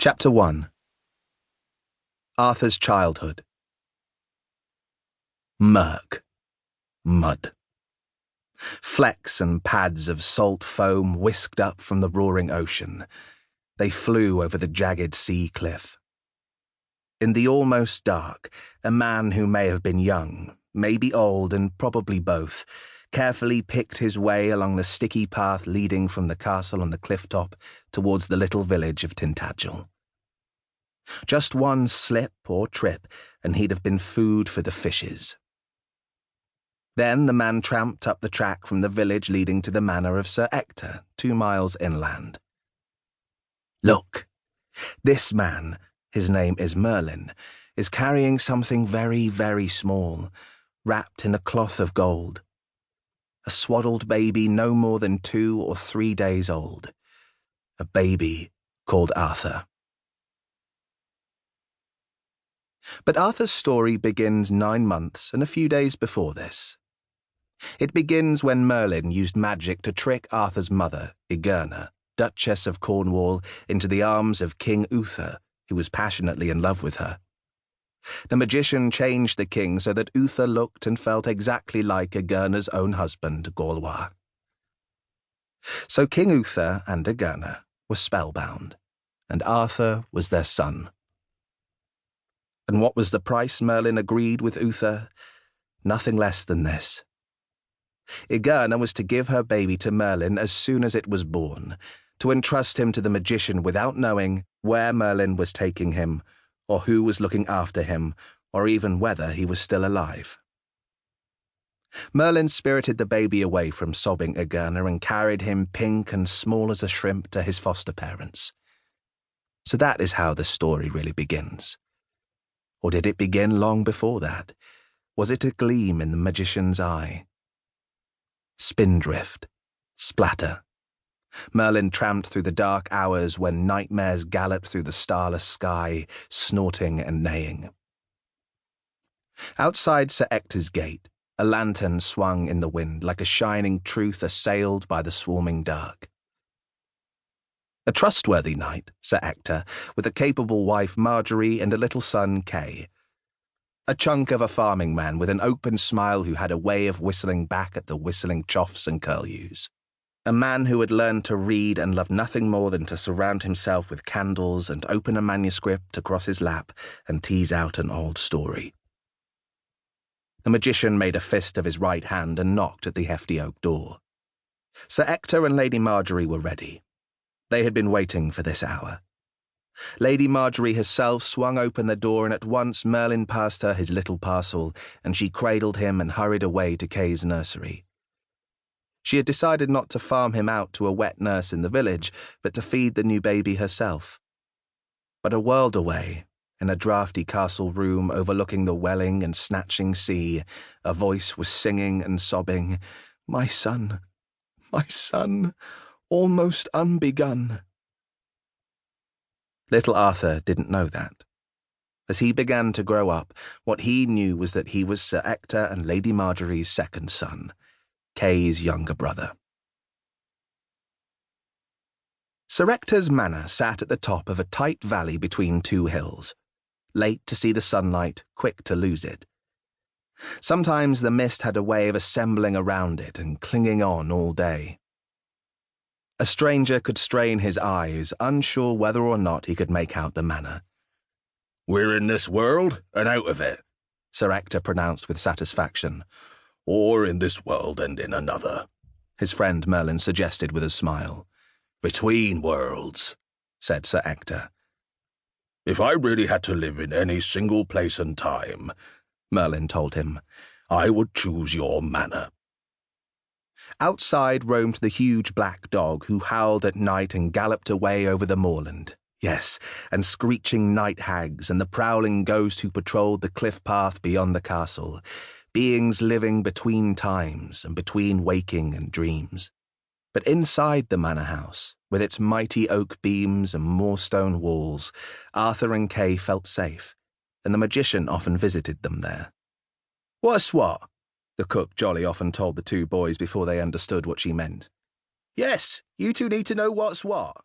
Chapter 1. Arthur's Childhood. Murk. Mud. Flecks and pads of salt foam whisked up from the roaring ocean. They flew over the jagged sea cliff. In the almost dark, a man who may have been young, maybe old, and probably both, carefully picked his way along the sticky path leading from the castle on the cliff top towards the little village of Tintagel. Just one slip or trip, and he'd have been food for the fishes. Then the man tramped up the track from the village leading to the manor of Sir Ector, 2 miles inland. Look, this man, his name is Merlin, is carrying something very, very small, wrapped in a cloth of gold. A swaddled baby no more than 2 or 3 days old. A baby called Arthur. But Arthur's story begins 9 months and a few days before this. It begins when Merlin used magic to trick Arthur's mother, Igerna, Duchess of Cornwall, into the arms of King Uther, who was passionately in love with her. The magician changed the king so that Uther looked and felt exactly like Igerna's own husband, Gorlois. So King Uther and Igerna were spellbound, and Arthur was their son. And what was the price Merlin agreed with Uther? Nothing less than this. Igerna was to give her baby to Merlin as soon as it was born, to entrust him to the magician without knowing where Merlin was taking him, or who was looking after him, or even whether he was still alive. Merlin spirited the baby away from sobbing Igerna and carried him pink and small as a shrimp to his foster parents. So that is how the story really begins. Or did it begin long before that? Was it a gleam in the magician's eye? Spindrift. Splatter. Merlin tramped through the dark hours when nightmares galloped through the starless sky, snorting and neighing. Outside Sir Ector's gate, a lantern swung in the wind like a shining truth assailed by the swarming dark. A trustworthy knight, Sir Ector, with a capable wife Marjorie and a little son Kay. A chunk of a farming man with an open smile who had a way of whistling back at the whistling choffs and curlews. A man who had learned to read and loved nothing more than to surround himself with candles and open a manuscript across his lap and tease out an old story. The magician made a fist of his right hand and knocked at the hefty oak door. Sir Ector and Lady Marjorie were ready. They had been waiting for this hour. Lady Marjorie herself swung open the door, and at once Merlin passed her his little parcel, and she cradled him and hurried away to Kay's nursery. She had decided not to farm him out to a wet nurse in the village, but to feed the new baby herself. But a world away, in a draughty castle room overlooking the welling and snatching sea, a voice was singing and sobbing, my son, almost unbegun." Little Arthur didn't know that. As he began to grow up, what he knew was that he was Sir Ector and Lady Marjorie's second son, Kay's younger brother. Sir Ector's manor sat at the top of a tight valley between 2 hills, late to see the sunlight, quick to lose it. Sometimes the mist had a way of assembling around it and clinging on all day. A stranger could strain his eyes, unsure whether or not he could make out the manor. "We're in this world and out of it," Sir Ector pronounced with satisfaction. "Or in this world and in another," his friend Merlin suggested with a smile. "Between worlds," said Sir Ector. "If I really had to live in any single place and time," Merlin told him, "I would choose your manor." Outside roamed the huge black dog who howled at night and galloped away over the moorland. Yes, and screeching night hags and the prowling ghost who patrolled the cliff path beyond the castle, beings living between times and between waking and dreams. But inside the manor house, with its mighty oak beams and moorstone walls, Arthur and Kay felt safe, and the magician often visited them there. "What's what?" the cook jolly often told the 2 boys before they understood what she meant. "Yes, you 2 need to know what's what,"